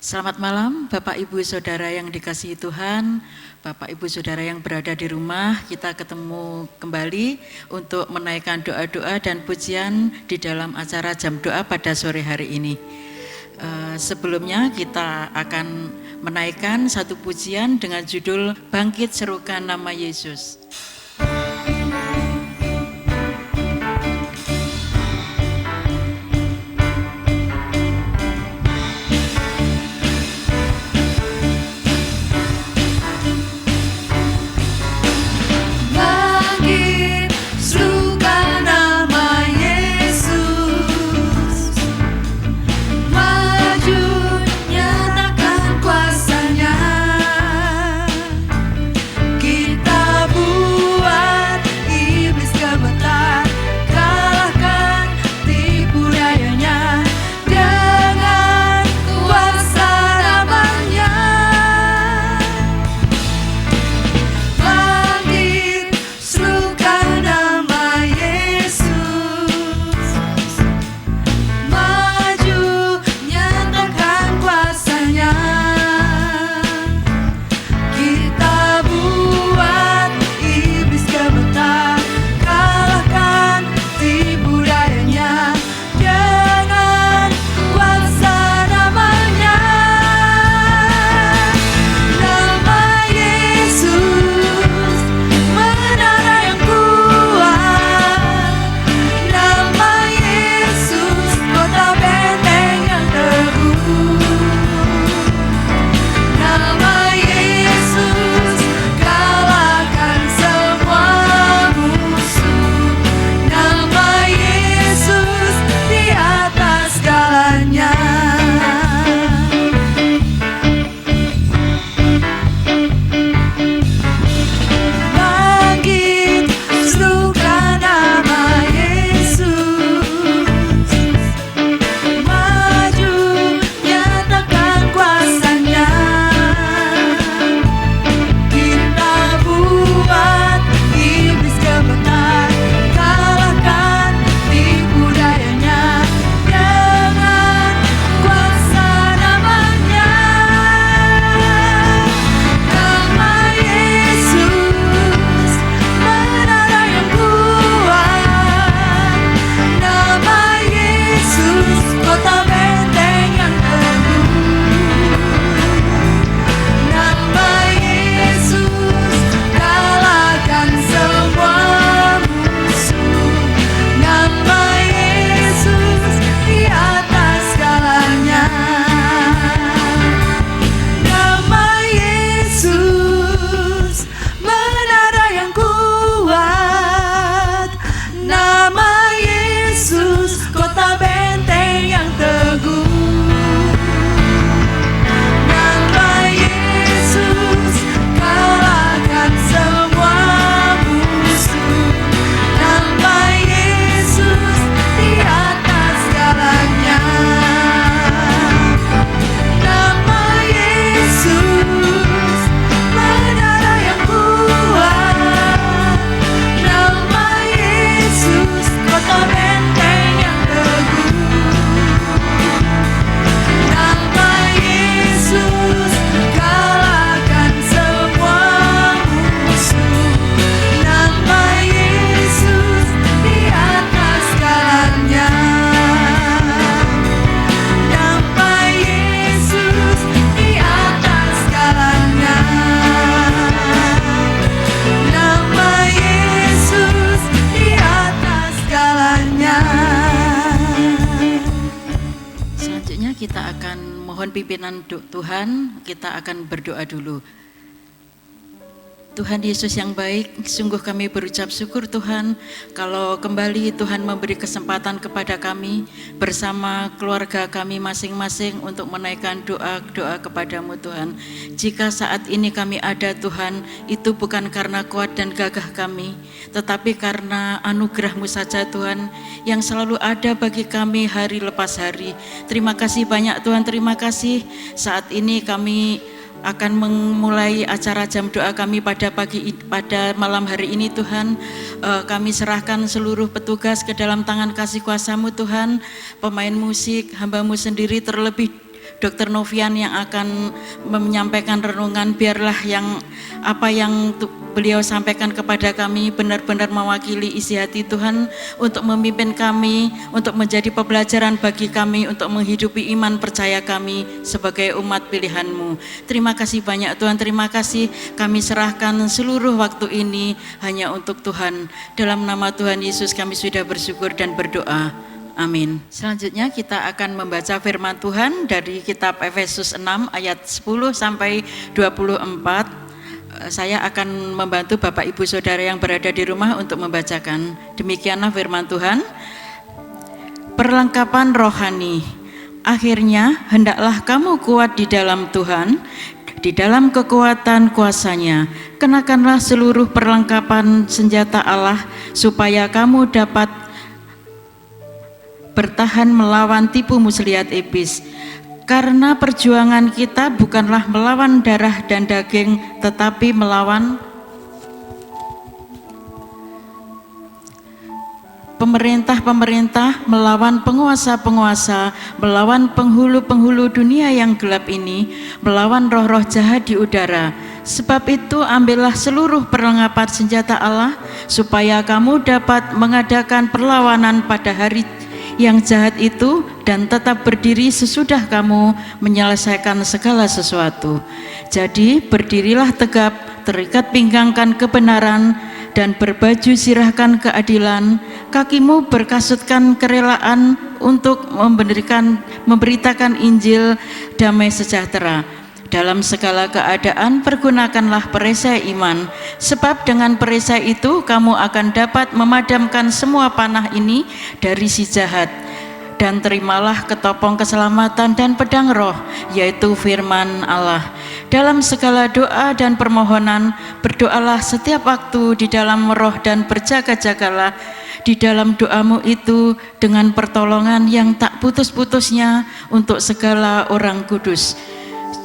Selamat malam Bapak Ibu Saudara yang dikasihi Tuhan, Bapak Ibu Saudara yang berada di rumah. Kita ketemu kembali untuk menaikkan doa-doa dan pujian di dalam acara Jam Doa pada sore hari ini. Sebelumnya kita akan menaikkan satu pujian dengan judul Bangkit Serukan Nama Yesus. Kita akan mohon pimpinan Tuhan, kita akan berdoa dulu. Tuhan Yesus yang baik, sungguh kami berucap syukur Tuhan, kalau kembali Tuhan memberi kesempatan kepada kami bersama keluarga kami masing-masing untuk menaikkan doa-doa kepadamu Tuhan. Jika saat ini kami ada Tuhan, itu bukan karena kuat dan gagah kami, tetapi karena anugerah-Mu saja Tuhan, yang selalu ada bagi kami hari lepas hari. Terima kasih banyak Tuhan, terima kasih. Saat ini kami akan memulai acara jam doa kami pada malam hari ini Tuhan. Kami serahkan seluruh petugas ke dalam tangan kasih kuasa-Mu Tuhan, pemain musik, hamba-Mu sendiri terlebih Dr. Novian yang akan menyampaikan renungan, biarlah apa yang beliau sampaikan kepada kami benar-benar mewakili isi hati Tuhan untuk memimpin kami, untuk menjadi pembelajaran bagi kami, untuk menghidupi iman percaya kami sebagai umat pilihan-Mu. Terima kasih banyak Tuhan, terima kasih. Kami serahkan seluruh waktu ini hanya untuk Tuhan. Dalam nama Tuhan Yesus kami sudah bersyukur dan berdoa. Amin. Selanjutnya kita akan membaca firman Tuhan dari kitab Efesus 6 ayat 10 sampai 24. Saya akan membantu Bapak Ibu Saudara yang berada di rumah untuk membacakan. Demikianlah firman Tuhan. Perlengkapan rohani. Akhirnya hendaklah kamu kuat di dalam Tuhan, di dalam kekuatan kuasa-Nya. Kenakanlah seluruh perlengkapan senjata Allah supaya kamu dapat bertahan melawan tipu muslihat iblis. Karena perjuangan kita bukanlah melawan darah dan daging, tetapi melawan pemerintah-pemerintah, melawan penguasa-penguasa, melawan penghulu-penghulu dunia yang gelap ini, melawan roh-roh jahat di udara. Sebab itu ambillah seluruh perlengkapan senjata Allah supaya kamu dapat mengadakan perlawanan pada hari yang jahat itu dan tetap berdiri sesudah kamu menyelesaikan segala sesuatu. Jadi berdirilah tegap, terikat pinggangkan kebenaran, dan berbaju sirahkan keadilan, kakimu berkasutkan kerelaan untuk memberitakan Injil damai sejahtera. Dalam segala keadaan pergunakanlah perisai iman, sebab dengan perisai itu kamu akan dapat memadamkan semua panah ini dari si jahat. Dan terimalah ketopong keselamatan dan pedang roh, yaitu firman Allah. Dalam segala doa dan permohonan, berdoalah setiap waktu di dalam roh dan berjaga-jagalah di dalam doamu itu dengan pertolongan yang tak putus-putusnya untuk segala orang kudus.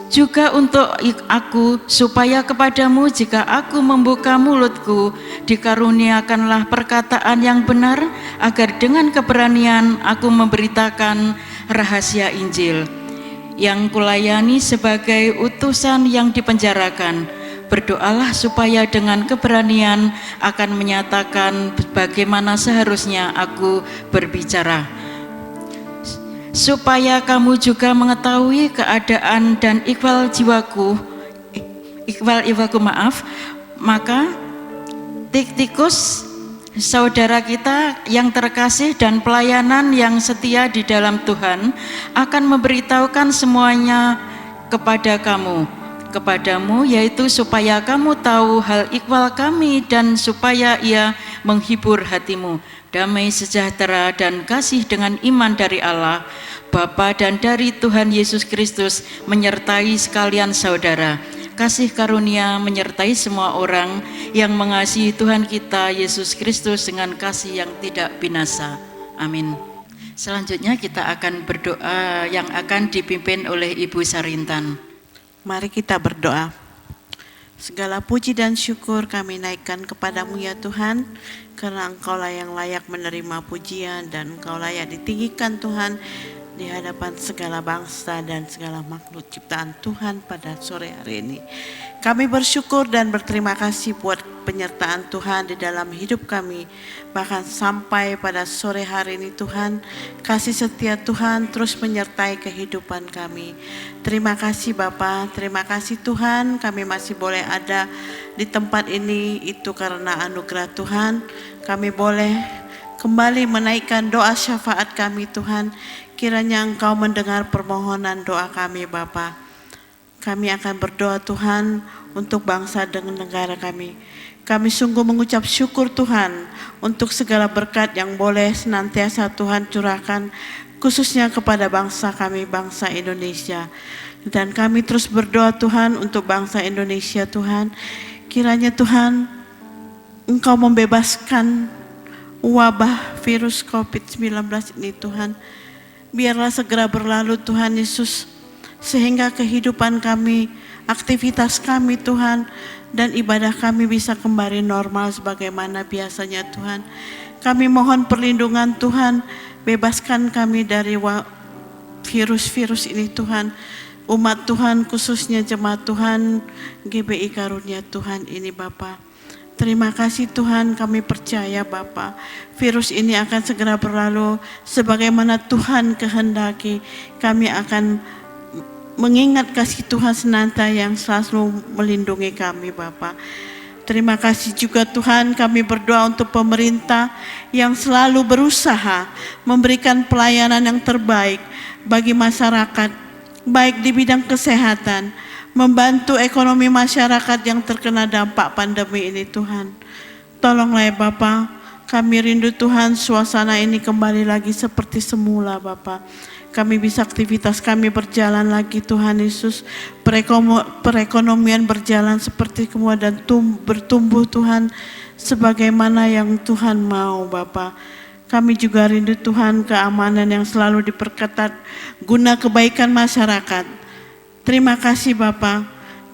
Juga untuk aku, supaya kepadamu jika aku membuka mulutku, dikaruniakanlah perkataan yang benar, agar dengan keberanian aku memberitakan rahasia Injil, yang kulayani sebagai utusan yang dipenjarakan. Berdoalah supaya dengan keberanian akan menyatakan bagaimana seharusnya aku berbicara, supaya kamu juga mengetahui keadaan dan ikhwal jiwaku, maka Tikhikus, saudara kita yang terkasih dan pelayanan yang setia di dalam Tuhan, akan memberitahukan semuanya kepadamu, yaitu supaya kamu tahu hal ikhwal kami dan supaya ia menghibur hatimu. Damai sejahtera dan kasih dengan iman dari Allah Bapa dan dari Tuhan Yesus Kristus menyertai sekalian saudara. Kasih karunia menyertai semua orang yang mengasihi Tuhan kita Yesus Kristus dengan kasih yang tidak binasa. Amin. Selanjutnya kita akan berdoa yang akan dipimpin oleh Ibu Sarintan. Mari kita berdoa. Segala puji dan syukur kami naikkan kepadamu ya Tuhan, karena Engkaulah yang layak menerima pujian dan Engkau layak ditinggikan Tuhan di hadapan segala bangsa dan segala makhluk ciptaan Tuhan pada sore hari ini. Kami bersyukur dan berterima kasih buat penyertaan Tuhan di dalam hidup kami, bahkan sampai pada sore hari ini Tuhan, kasih setia Tuhan terus menyertai kehidupan kami. Terima kasih Bapa, terima kasih Tuhan, kami masih boleh ada di tempat ini, itu karena anugerah Tuhan. Kami boleh kembali menaikkan doa syafaat kami Tuhan, kiranya Engkau mendengar permohonan doa kami Bapa. Kami akan berdoa Tuhan untuk bangsa dan negara kami. Kami sungguh mengucap syukur Tuhan untuk segala berkat yang boleh senantiasa Tuhan curahkan, khususnya kepada bangsa kami, bangsa Indonesia. Dan kami terus berdoa Tuhan untuk bangsa Indonesia Tuhan. Kiranya Tuhan Engkau membebaskan wabah virus COVID-19 ini Tuhan. Biarlah segera berlalu Tuhan Yesus, sehingga kehidupan kami, aktivitas kami Tuhan, dan ibadah kami bisa kembali normal sebagaimana biasanya Tuhan. Kami mohon perlindungan Tuhan, bebaskan kami dari virus-virus ini Tuhan. Umat Tuhan, khususnya jemaat Tuhan GBI Karunia Tuhan ini Bapa. Terima kasih Tuhan, kami percaya Bapa, virus ini akan segera berlalu sebagaimana Tuhan kehendaki. Kami akan mengingat kasih Tuhan senantiasa yang selalu melindungi kami Bapa. Terima kasih juga Tuhan, kami berdoa untuk pemerintah yang selalu berusaha memberikan pelayanan yang terbaik bagi masyarakat, baik di bidang kesehatan, membantu ekonomi masyarakat yang terkena dampak pandemi ini Tuhan. Tolonglah ya Bapa, kami rindu Tuhan suasana ini kembali lagi seperti semula Bapa. Kami bisa aktivitas kami berjalan lagi Tuhan Yesus. Perekonomian berjalan seperti semula dan bertumbuh Tuhan sebagaimana yang Tuhan mau Bapa. Kami juga rindu Tuhan keamanan yang selalu diperketat guna kebaikan masyarakat. Terima kasih Bapa.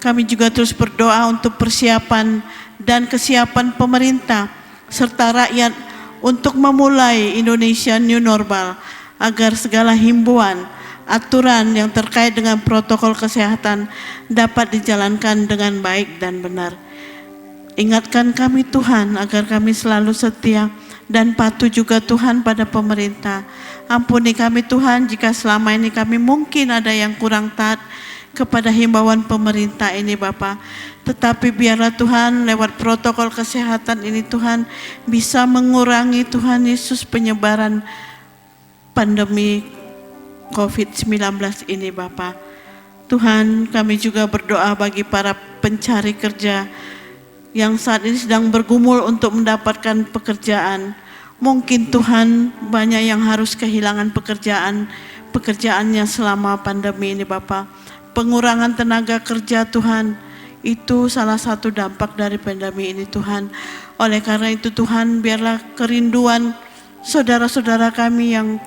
Kami juga terus berdoa untuk persiapan dan kesiapan pemerintah serta rakyat untuk memulai Indonesia New Normal, agar segala himbauan, aturan yang terkait dengan protokol kesehatan dapat dijalankan dengan baik dan benar. Ingatkan kami Tuhan agar kami selalu setia dan patuh juga Tuhan pada pemerintah. Ampuni kami Tuhan jika selama ini kami mungkin ada yang kurang taat kepada himbauan pemerintah ini Bapa. Tetapi biarlah Tuhan lewat protokol kesehatan ini Tuhan bisa mengurangi Tuhan Yesus penyebaran pandemi COVID-19 ini Bapa. Tuhan, kami juga berdoa bagi para pencari kerja yang saat ini sedang bergumul untuk mendapatkan pekerjaan. Mungkin Tuhan banyak yang harus kehilangan pekerjaannya selama pandemi ini Bapa. Pengurangan tenaga kerja Tuhan, itu salah satu dampak dari pandemi ini Tuhan. Oleh karena itu Tuhan, biarlah kerinduan saudara-saudara kami yang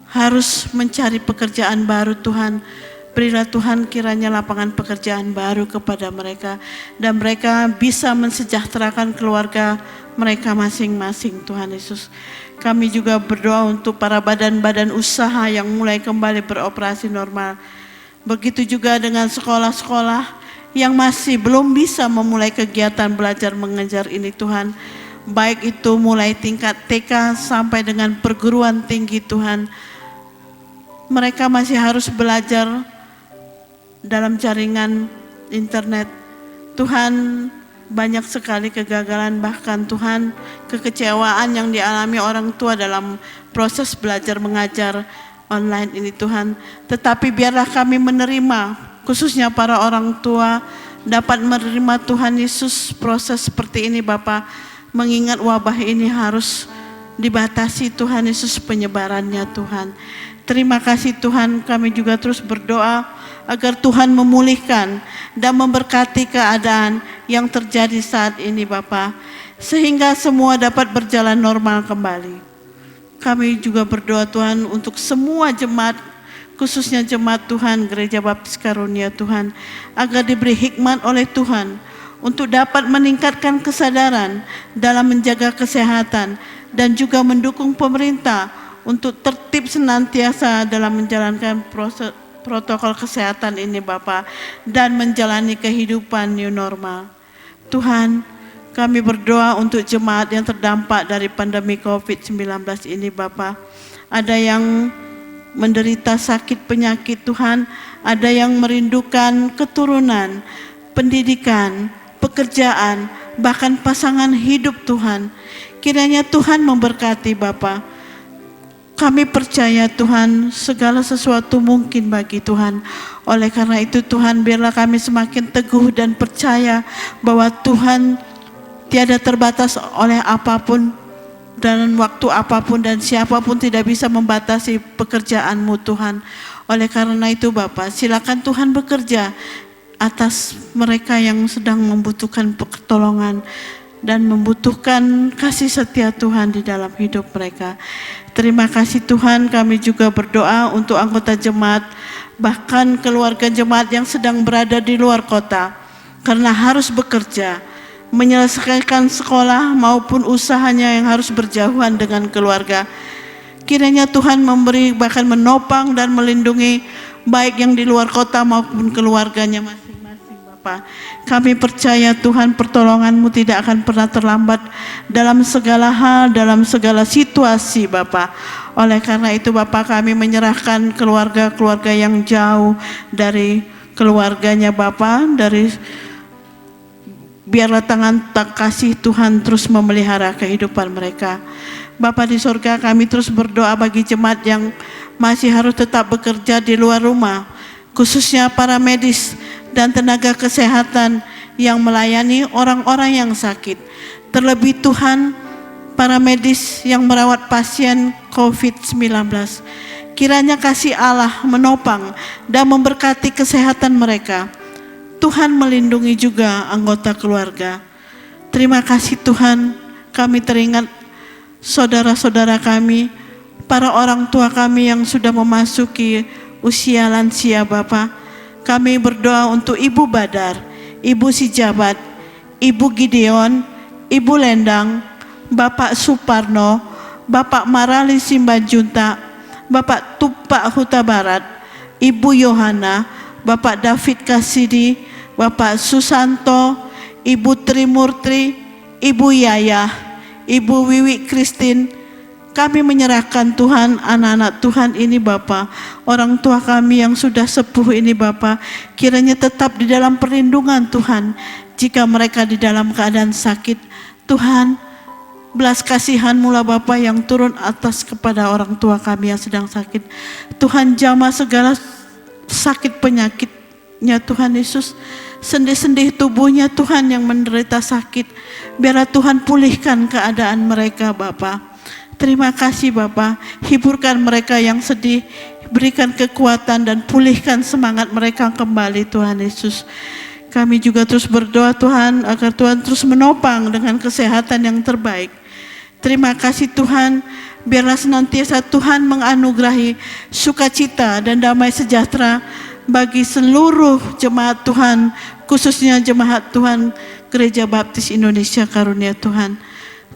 harus mencari pekerjaan baru Tuhan, berilah Tuhan kiranya lapangan pekerjaan baru kepada mereka dan mereka bisa mensejahterakan keluarga mereka masing-masing Tuhan Yesus. Kami juga berdoa untuk para badan-badan usaha yang mulai kembali beroperasi normal. Begitu juga dengan sekolah-sekolah yang masih belum bisa memulai kegiatan belajar mengajar ini Tuhan. Baik itu mulai tingkat TK sampai dengan perguruan tinggi Tuhan. Mereka masih harus belajar dalam jaringan internet. Tuhan, banyak sekali kegagalan, bahkan Tuhan kekecewaan yang dialami orang tua dalam proses belajar mengajar online ini Tuhan. Tetapi biarlah kami menerima, khususnya para orang tua dapat menerima Tuhan Yesus proses seperti ini Bapa, mengingat wabah ini harus dibatasi Tuhan Yesus penyebarannya Tuhan. Terima kasih Tuhan, kami juga terus berdoa agar Tuhan memulihkan dan memberkati keadaan yang terjadi saat ini Bapa, sehingga semua dapat berjalan normal kembali. Kami juga berdoa Tuhan untuk semua jemaat, khususnya jemaat Tuhan Gereja Baptis Karunia Tuhan, agar diberi hikmat oleh Tuhan untuk dapat meningkatkan kesadaran dalam menjaga kesehatan dan juga mendukung pemerintah untuk tertib senantiasa dalam menjalankan protokol kesehatan ini Bapa dan menjalani kehidupan new normal. Tuhan, kami berdoa untuk jemaat yang terdampak dari pandemi COVID-19 ini Bapa. Ada yang menderita sakit penyakit Tuhan, ada yang merindukan keturunan, pendidikan, pekerjaan, bahkan pasangan hidup Tuhan. Kiranya Tuhan memberkati Bapa. Kami percaya Tuhan segala sesuatu mungkin bagi Tuhan. Oleh karena itu Tuhan, biarlah kami semakin teguh dan percaya bahwa Tuhan tiada terbatas oleh apapun dan waktu apapun, dan siapapun tidak bisa membatasi pekerjaan-Mu Tuhan. Oleh karena itu Bapa, silakan Tuhan bekerja atas mereka yang sedang membutuhkan pertolongan dan membutuhkan kasih setia Tuhan di dalam hidup mereka. Terima kasih Tuhan, kami juga berdoa untuk anggota jemaat, bahkan keluarga jemaat yang sedang berada di luar kota, karena harus bekerja, menyelesaikan sekolah maupun usahanya yang harus berjauhan dengan keluarga. Kiranya Tuhan memberi, bahkan menopang dan melindungi baik yang di luar kota maupun keluarganya masing-masing Bapa. Kami percaya Tuhan pertolongan-Mu tidak akan pernah terlambat dalam segala hal, dalam segala situasi Bapa. Oleh karena itu Bapa, kami menyerahkan keluarga-keluarga yang jauh dari keluarganya Bapa, biarlah tangan kasih Tuhan terus memelihara kehidupan mereka. Bapa di surga, kami terus berdoa bagi jemaat yang masih harus tetap bekerja di luar rumah, khususnya para medis dan tenaga kesehatan yang melayani orang-orang yang sakit. Terlebih Tuhan, para medis yang merawat pasien COVID-19. Kiranya kasih Allah menopang dan memberkati kesehatan mereka. Tuhan melindungi juga anggota keluarga. Terima kasih Tuhan, kami teringat saudara-saudara kami, para orang tua kami yang sudah memasuki usia lansia Bapa. Kami berdoa untuk Ibu Badar, Ibu Sijabat, Ibu Gideon, Ibu Lendang, Bapak Suparno, Bapak Marali Simbajunta, Bapak Tupak Huta Barat, Ibu Yohana, Bapak David Kasidi, Bapak Susanto, Ibu Trimurti, Ibu Yaya, Ibu Wiwi Kristin. Kami menyerahkan Tuhan anak-anak Tuhan ini Bapa, orang tua kami yang sudah sepuh ini Bapa, kiranya tetap di dalam perlindungan Tuhan. Jika mereka di dalam keadaan sakit, Tuhan belas kasihan-Mu lah Bapa yang turun atas kepada orang tua kami yang sedang sakit. Tuhan jamah segala sakit penyakitnya Tuhan Yesus, sendi-sendi tubuhnya Tuhan yang menderita sakit, biarlah Tuhan pulihkan keadaan mereka Bapa. Terima kasih Bapa, hiburkan mereka yang sedih, berikan kekuatan dan pulihkan semangat mereka kembali Tuhan Yesus. Kami juga terus berdoa Tuhan agar Tuhan terus menopang dengan kesehatan yang terbaik. Terima kasih Tuhan, biarlah senantiasa Tuhan menganugerahi sukacita dan damai sejahtera bagi seluruh jemaat Tuhan, khususnya jemaat Tuhan Gereja Baptis Indonesia Karunia Tuhan.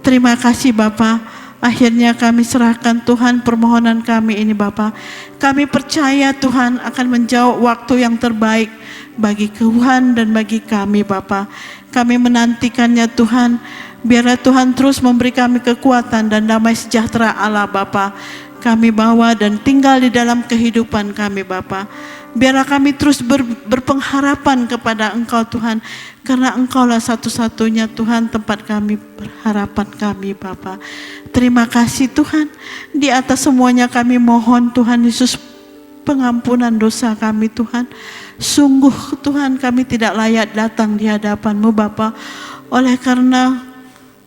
Terima kasih Bapa. Akhirnya kami serahkan Tuhan permohonan kami ini Bapa. Kami percaya Tuhan akan menjawab waktu yang terbaik bagi Tuhan dan bagi kami Bapa. Kami menantikannya Tuhan. Biarlah Tuhan terus memberi kami kekuatan dan damai sejahtera Allah Bapa. Kami bawa dan tinggal di dalam kehidupan kami Bapa. Biarlah kami terus berpengharapan kepada Engkau Tuhan, karena Engkaulah satu-satunya Tuhan tempat kami berharapan kami Bapa. Terima kasih Tuhan, di atas semuanya kami mohon Tuhan Yesus pengampunan dosa kami Tuhan. Sungguh Tuhan kami tidak layak datang di hadapan-Mu Bapa, oleh karena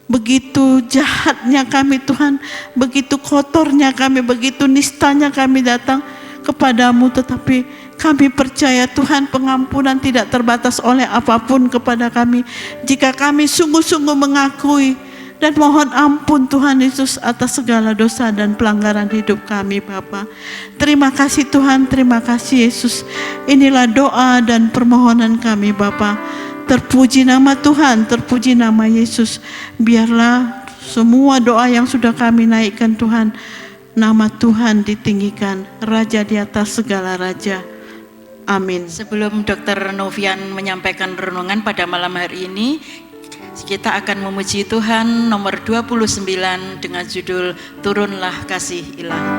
begitu jahatnya kami Tuhan, begitu kotornya kami, begitu nistanya kami datang kepadamu, tetapi kami percaya Tuhan pengampunan tidak terbatas oleh apapun kepada kami jika kami sungguh-sungguh mengakui dan mohon ampun Tuhan Yesus atas segala dosa dan pelanggaran hidup kami Bapa. Terima kasih Tuhan, terima kasih Yesus. Inilah doa dan permohonan kami Bapa. Terpuji nama Tuhan, terpuji nama Yesus. Biarlah semua doa yang sudah kami naikkan Tuhan, nama Tuhan ditinggikan, Raja di atas segala raja. Amin. Sebelum Dr. Novian menyampaikan renungan pada malam hari ini, kita akan memuji Tuhan nomor 29 dengan judul Turunlah Kasih Ilahi.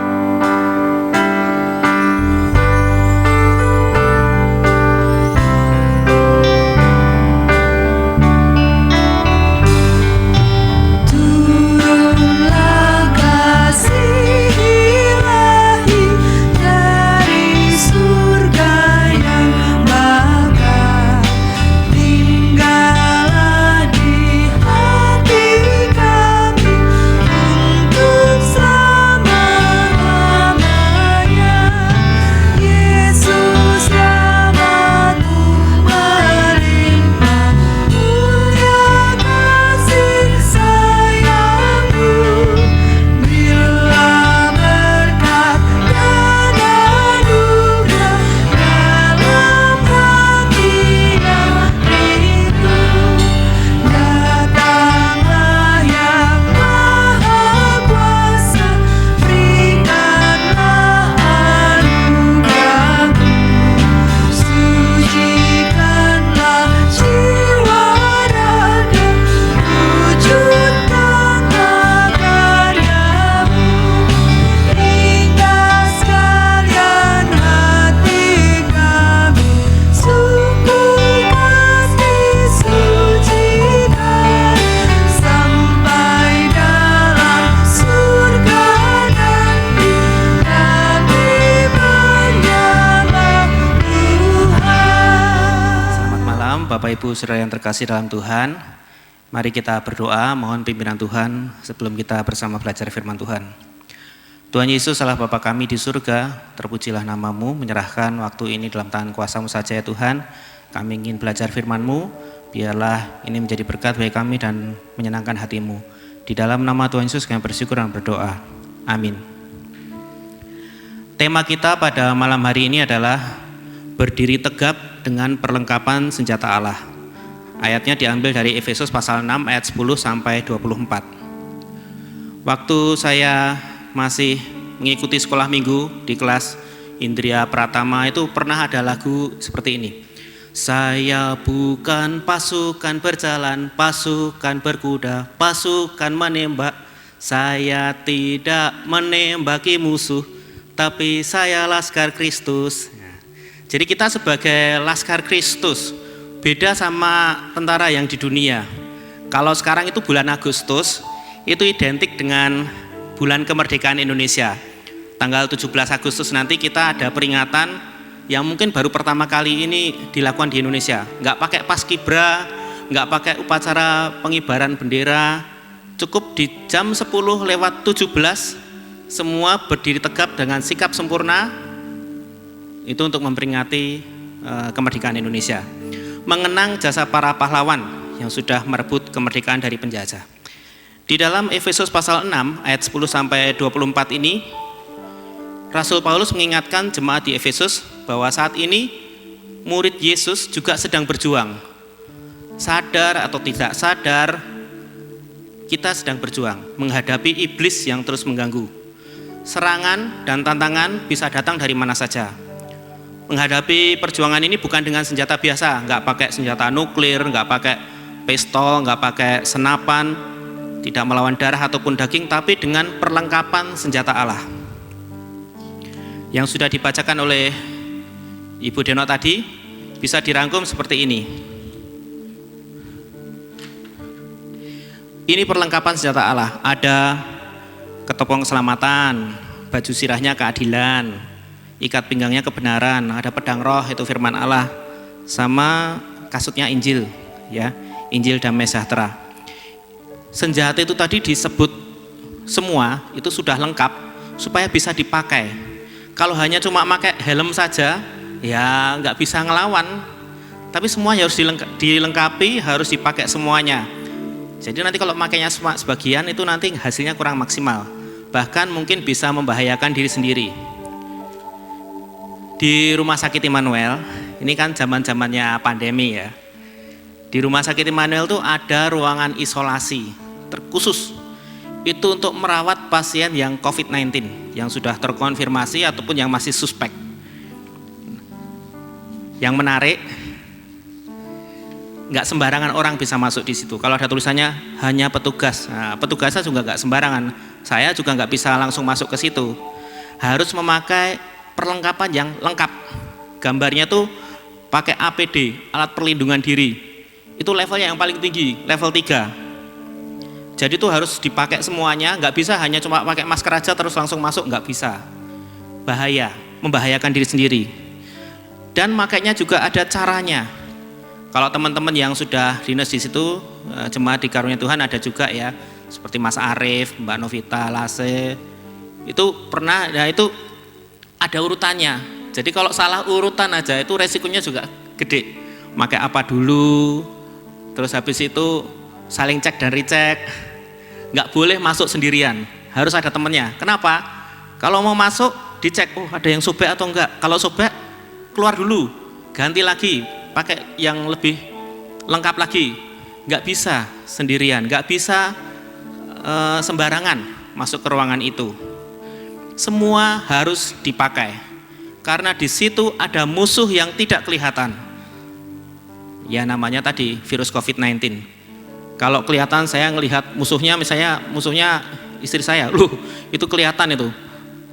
Untuk selama Bapak Ibu Saudara yang terkasih dalam Tuhan, mari kita berdoa mohon pimpinan Tuhan sebelum kita bersama belajar firman Tuhan. Tuhan Yesus Allah Bapa kami di surga, terpujilah nama-Mu, menyerahkan waktu ini dalam tangan kuasa-Mu saja ya Tuhan. Kami ingin belajar firman-Mu, biarlah ini menjadi berkat bagi kami dan menyenangkan hati-Mu. Di dalam nama Tuhan Yesus kami bersyukur dan berdoa. Amin. Tema kita pada malam hari ini adalah berdiri tegap dengan perlengkapan senjata Allah. Ayatnya diambil dari Efesus pasal 6 ayat 10 sampai 24. Waktu saya masih mengikuti sekolah minggu di kelas Indria Pratama itu pernah ada lagu seperti ini. Saya bukan pasukan berjalan, pasukan berkuda, pasukan menembak. Saya tidak menembaki musuh, tapi saya laskar Kristus. Jadi kita sebagai laskar Kristus beda sama tentara yang di dunia. Kalau sekarang itu bulan Agustus itu identik dengan bulan kemerdekaan Indonesia. Tanggal 17 Agustus nanti kita ada peringatan yang mungkin baru pertama kali ini dilakukan di Indonesia. Nggak pakai paskibra, nggak pakai upacara pengibaran bendera. Cukup di jam 10:17 semua berdiri tegap dengan sikap sempurna itu untuk memperingati kemerdekaan Indonesia, mengenang jasa para pahlawan yang sudah merebut kemerdekaan dari penjajah. Di dalam Efesus pasal 6 ayat 10 sampai 24 ini Rasul Paulus mengingatkan jemaat di Efesus bahwa saat ini murid Yesus juga sedang berjuang. Sadar atau tidak sadar, kita sedang berjuang menghadapi iblis yang terus mengganggu. Serangan dan tantangan bisa datang dari mana saja. Menghadapi perjuangan ini bukan dengan senjata biasa, nggak pakai senjata nuklir, nggak pakai pistol, nggak pakai senapan, tidak melawan darah ataupun daging, tapi dengan perlengkapan senjata Allah. Yang sudah dibacakan oleh Ibu Deno tadi bisa dirangkum seperti ini. Ini perlengkapan senjata Allah, ada ketopong keselamatan, baju sirahnya keadilan, ikat pinggangnya kebenaran, ada pedang roh itu firman Allah, sama kasutnya Injil, ya, Injil damai sejahtera. Senjata itu tadi disebut semua itu sudah lengkap supaya bisa dipakai. Kalau hanya cuma pakai helm saja, ya nggak bisa ngelawan. Tapi semua harus dilengkapi, harus dipakai semuanya. Jadi nanti kalau makainya sebagian itu nanti hasilnya kurang maksimal. Bahkan mungkin bisa membahayakan diri sendiri. Di Rumah Sakit Immanuel, ini kan zaman-zamannya pandemi ya. Di Rumah Sakit Immanuel tuh ada ruangan isolasi terkhusus. Itu untuk merawat pasien yang COVID-19 yang sudah terkonfirmasi ataupun yang masih suspek. Yang menarik, nggak sembarangan orang bisa masuk di situ. Kalau ada tulisannya hanya petugas, nah, petugasnya juga nggak sembarangan. Saya juga nggak bisa langsung masuk ke situ. Harus memakai perlengkapan yang lengkap. Gambarnya tuh pakai APD, alat perlindungan diri. Itu levelnya yang paling tinggi, level 3. Jadi tuh harus dipakai semuanya, nggak bisa hanya cuma pakai masker aja terus langsung masuk, nggak bisa. Bahaya, membahayakan diri sendiri. Dan makanya juga ada caranya. Kalau teman-teman yang sudah dinas di situ, jemaat di karunia Tuhan ada juga ya, seperti Mas Arif, Mbak Novita, Lase, itu pernah, ya itu ada urutannya. Jadi kalau salah urutan aja itu resikonya juga gede. Pakai apa dulu, terus habis itu saling cek dan recheck. Nggak boleh masuk sendirian, harus ada temennya. Kenapa? Kalau mau masuk dicek, oh ada yang sobek atau enggak. Kalau sobek keluar dulu, ganti lagi, pakai yang lebih lengkap lagi. Nggak bisa sendirian, nggak bisa sembarangan masuk ke ruangan itu. Semua harus dipakai, karena di situ ada musuh yang tidak kelihatan. Ya namanya tadi virus COVID-19. Kalau kelihatan saya ngelihat musuhnya, misalnya musuhnya istri saya, itu kelihatan itu.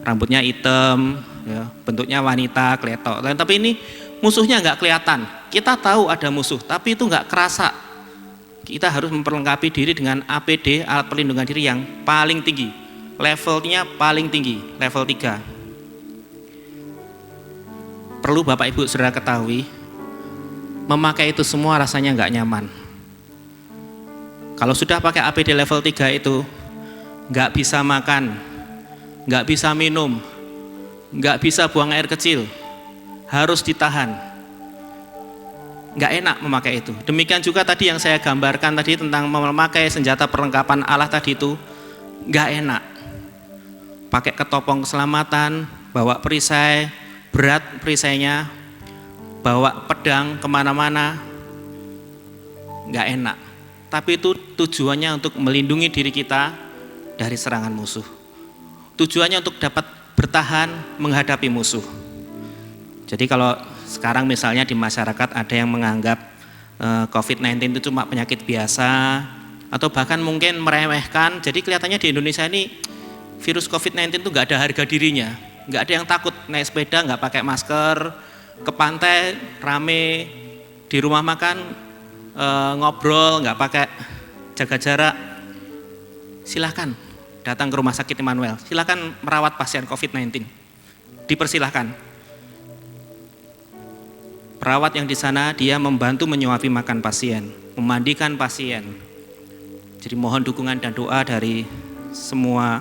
Rambutnya hitam, ya, bentuknya wanita, kletok. Tapi ini musuhnya nggak kelihatan. Kita tahu ada musuh, tapi itu nggak kerasa. Kita harus memperlengkapi diri dengan APD, alat perlindungan diri yang paling tinggi. Levelnya paling tinggi, level 3. Perlu Bapak Ibu Saudara ketahui, memakai itu semua rasanya nggak nyaman. Kalau sudah pakai APD level 3 itu, nggak bisa makan, nggak bisa minum, nggak bisa buang air kecil, harus ditahan. Nggak enak memakai itu. Demikian juga tadi yang saya gambarkan tadi tentang memakai senjata perlengkapan Allah tadi itu, nggak enak. Pakai ketopong keselamatan, bawa perisai, berat perisainya, bawa pedang kemana-mana, nggak enak. Tapi itu tujuannya untuk melindungi diri kita dari serangan musuh. Tujuannya untuk dapat bertahan menghadapi musuh. Jadi kalau sekarang misalnya di masyarakat ada yang menganggap COVID-19 itu cuma penyakit biasa, atau bahkan mungkin meremehkan. Jadi kelihatannya di Indonesia ini virus COVID-19 itu nggak ada harga dirinya. Nggak ada yang takut naik sepeda nggak pakai masker, ke pantai rame, di rumah makan ngobrol nggak pakai jaga jarak. Silahkan datang ke rumah sakit Immanuel, silahkan merawat pasien COVID-19, dipersilahkan. Perawat yang di sana dia membantu menyuapi makan pasien, memandikan pasien. Jadi mohon dukungan dan doa dari semua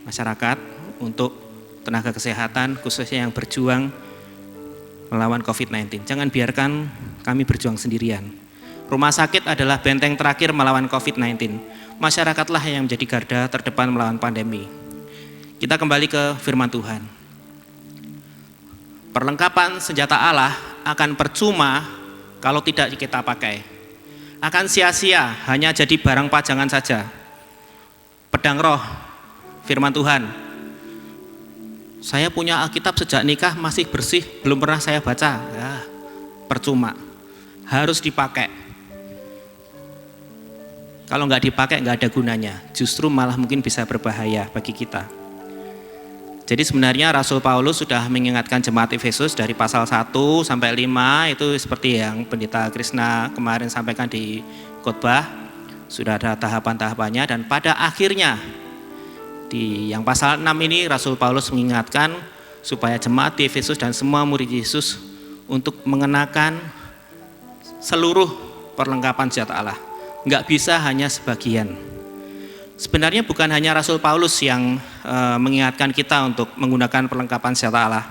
masyarakat untuk tenaga kesehatan khususnya yang berjuang melawan COVID-19. Jangan biarkan kami berjuang sendirian. Rumah sakit adalah benteng terakhir melawan COVID-19. Masyarakatlah yang menjadi garda terdepan melawan pandemi. Kita kembali ke firman Tuhan. Perlengkapan senjata Allah akan percuma kalau tidak kita pakai. Akan sia-sia, hanya jadi barang pajangan saja. Pedang roh, firman Tuhan. Saya punya Alkitab sejak nikah masih bersih, belum pernah saya baca. Ya, percuma. Harus dipakai. Kalau nggak dipakai nggak ada gunanya. Justru malah mungkin bisa berbahaya bagi kita. Jadi sebenarnya Rasul Paulus sudah mengingatkan jemaat Efesus dari pasal 1 sampai 5 itu seperti yang Pendeta Krishna kemarin sampaikan di khotbah. Sudah ada tahapan-tahapannya dan pada akhirnya di yang pasal 6 ini Rasul Paulus mengingatkan supaya jemaat di Efesus dan semua murid Yesus untuk mengenakan seluruh perlengkapan senjata Allah. Enggak bisa hanya sebagian. Sebenarnya bukan hanya Rasul Paulus yang mengingatkan kita untuk menggunakan perlengkapan senjata Allah.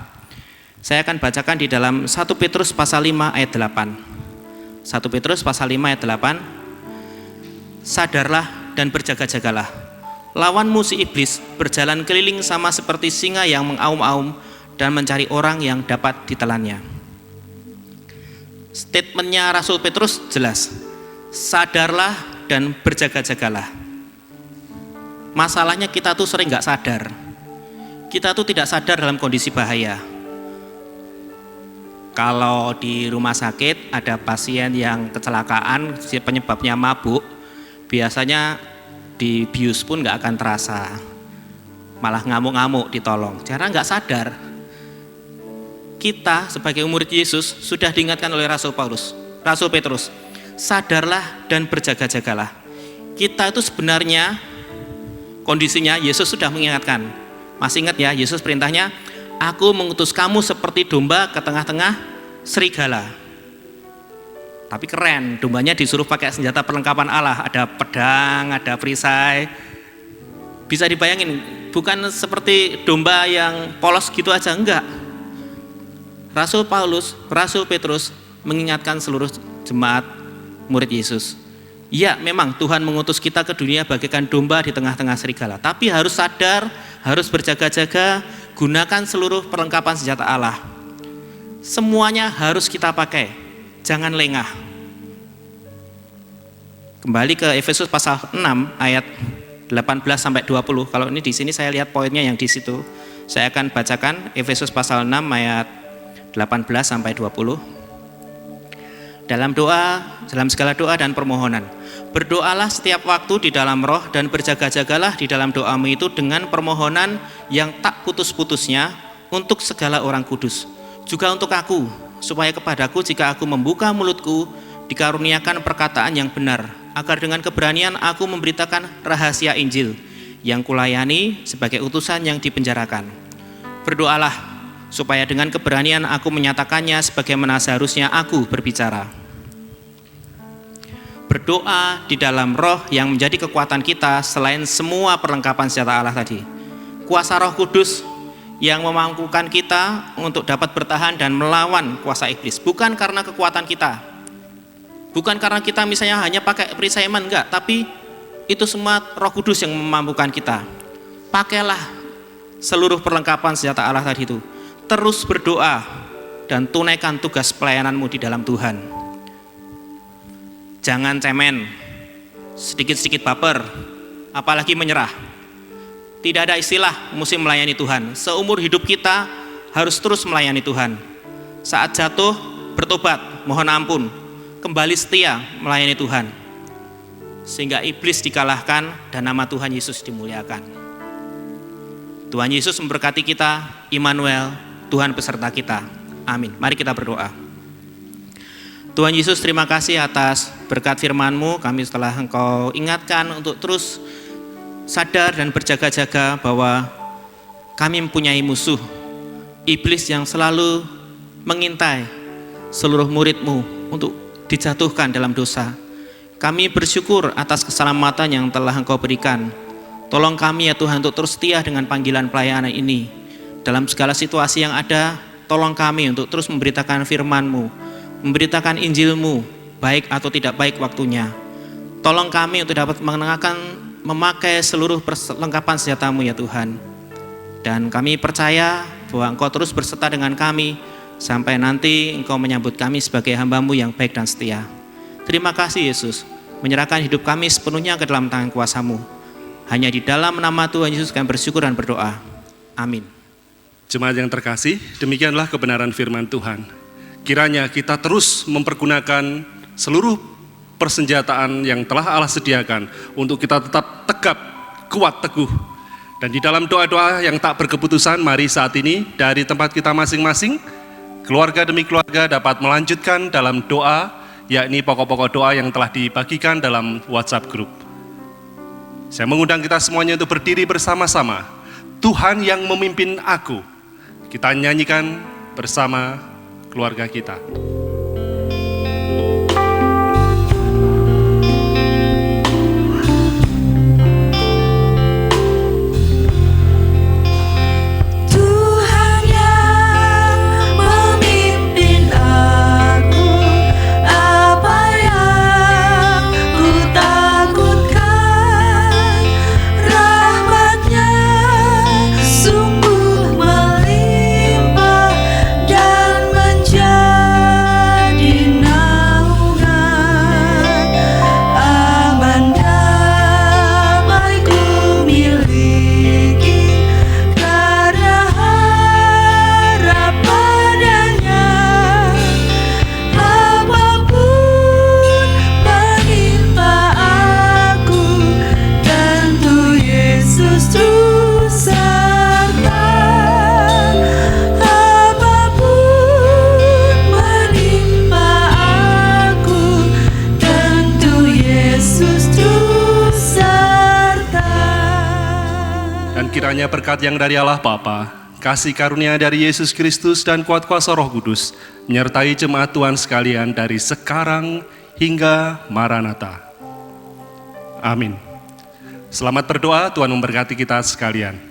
Saya akan bacakan di dalam 1 Petrus pasal 5 ayat 8. 1 Petrus pasal 5 ayat 8. Sadarlah dan berjaga-jagalah. Lawan musuh iblis berjalan keliling sama seperti singa yang mengaum-aum dan mencari orang yang dapat ditelannya. Statementnya Rasul Petrus jelas. Sadarlah dan berjaga-jagalah. Masalahnya kita tuh sering nggak sadar. Kita tuh tidak sadar dalam kondisi bahaya. Kalau di rumah sakit ada pasien yang kecelakaan penyebabnya mabuk, biasanya dibius pun nggak akan terasa. Malah ngamuk-ngamuk ditolong. Karena nggak sadar. Kita sebagai murid Yesus sudah diingatkan oleh Rasul Petrus. Sadarlah dan berjaga-jagalah. Kita itu sebenarnya kondisinya Yesus sudah mengingatkan. Masih ingat ya, Yesus perintahnya, aku mengutus kamu seperti domba ke tengah-tengah serigala. Tapi keren, dombanya disuruh pakai senjata perlengkapan Allah. Ada pedang, ada perisai. Bisa dibayangin, bukan seperti domba yang polos gitu aja, enggak. Rasul Petrus mengingatkan seluruh jemaat murid Yesus. Ya memang Tuhan mengutus kita ke dunia bagaikan domba di tengah-tengah serigala. Tapi harus sadar, harus berjaga-jaga, gunakan seluruh perlengkapan senjata Allah. Semuanya harus kita pakai, jangan lengah. Kembali ke Efesus pasal 6 ayat 18 sampai 20. Kalau ini di sini saya lihat poinnya yang di situ. Saya akan bacakan Efesus pasal 6 ayat 18 sampai 20. Dalam segala doa dan permohonan, berdoalah setiap waktu di dalam roh dan berjaga-jagalah di dalam doamu itu dengan permohonan yang tak putus-putusnya untuk segala orang kudus. Juga untuk aku, supaya kepadaku jika aku membuka mulutku dikaruniakan perkataan yang benar, agar dengan keberanian aku memberitakan rahasia Injil yang kulayani sebagai utusan yang dipenjarakan. Berdoalah supaya dengan keberanian aku menyatakannya sebagaimana seharusnya aku berbicara. Berdoa di dalam roh yang menjadi kekuatan kita selain semua perlengkapan senjata Allah tadi. Kuasa Roh Kudus yang memampukan kita untuk dapat bertahan dan melawan kuasa iblis. Bukan karena kekuatan kita, bukan karena kita misalnya hanya pakai perisai iman, enggak, tapi itu semua Roh Kudus yang memampukan kita. Pakailah seluruh perlengkapan senjata Allah tadi itu. Terus berdoa dan tunaikan tugas pelayananmu di dalam Tuhan. Jangan cemen, sedikit-sedikit baper, apalagi menyerah. Tidak ada istilah musim melayani Tuhan. Seumur hidup kita harus terus melayani Tuhan. Saat jatuh, bertobat, mohon ampun, kembali setia melayani Tuhan. Sehingga iblis dikalahkan dan nama Tuhan Yesus dimuliakan. Tuhan Yesus memberkati kita, Immanuel, Tuhan beserta kita. Amin. Mari kita berdoa. Tuhan Yesus, terima kasih atas berkat firman-Mu. Kami setelah Engkau ingatkan untuk terus sadar dan berjaga-jaga bahwa kami mempunyai musuh, iblis yang selalu mengintai seluruh murid-Mu untuk dijatuhkan dalam dosa. Kami bersyukur atas keselamatan yang telah Engkau berikan. Tolong kami ya Tuhan untuk terus setia dengan panggilan pelayanan ini. Dalam segala situasi yang ada, tolong kami untuk terus memberitakan firman-Mu, memberitakan Injil-Mu, baik atau tidak baik waktunya. Tolong kami untuk dapat memakai seluruh perlengkapan senjata-Mu ya Tuhan. Dan kami percaya bahwa Engkau terus berserta dengan kami sampai nanti Engkau menyambut kami sebagai hamba-Mu yang baik dan setia. Terima kasih Yesus, menyerahkan hidup kami sepenuhnya ke dalam tangan kuasa-Mu. Hanya di dalam nama Tuhan Yesus kami bersyukur dan berdoa. Amin. Jemaat yang terkasih, demikianlah kebenaran firman Tuhan. Kiranya kita terus mempergunakan seluruh persenjataan yang telah Allah sediakan untuk kita tetap tegap, kuat, teguh. Dan di dalam doa-doa yang tak berkeputusan, mari saat ini dari tempat kita masing-masing, keluarga demi keluarga dapat melanjutkan dalam doa, yakni pokok-pokok doa yang telah dibagikan dalam WhatsApp group. Saya mengundang kita semuanya untuk berdiri bersama-sama. Tuhan yang memimpin aku. Kita nyanyikan bersama keluarga kita. Kiranya berkat yang dari Allah Bapa, kasih karunia dari Yesus Kristus dan kuat kuasa Roh Kudus menyertai jemaat Tuhan sekalian dari sekarang hingga Maranatha. Amin. Selamat berdoa, Tuhan memberkati kita sekalian.